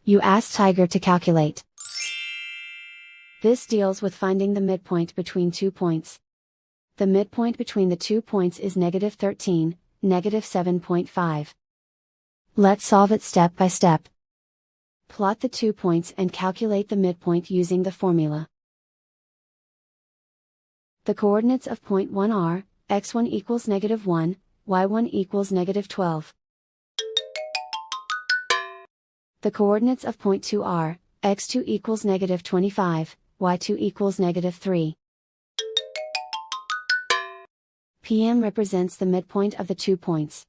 You ask Tiger to calculate. This deals with finding the midpoint between 2 points. The midpoint between the 2 points is -13, -7.5. Let's solve it step by step. Plot the 2 points and calculate the midpoint using the formula. The coordinates of point 1 are, x1 equals -1, y1 equals -12. The coordinates of point 2 are, x2 equals -25, y2 equals -3. PM represents the midpoint of the 2 points.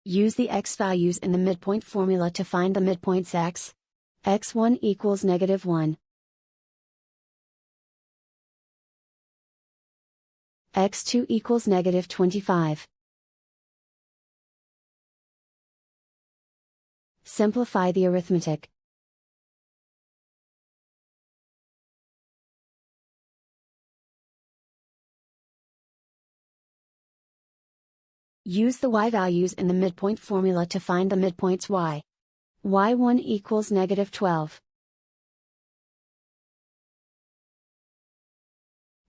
Use the x values in the midpoint formula to find the midpoints x. x1 equals -1. x2 equals -25. Simplify the arithmetic. Use the y values in the midpoint formula to find the midpoints y. y1 equals -12.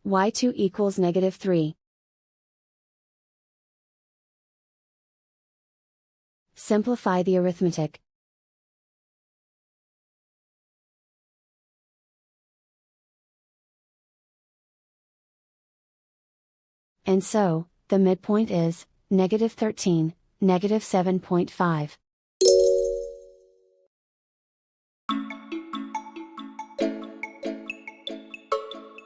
y2 equals -3. Simplify the arithmetic. And so, the midpoint is -13, -7.5.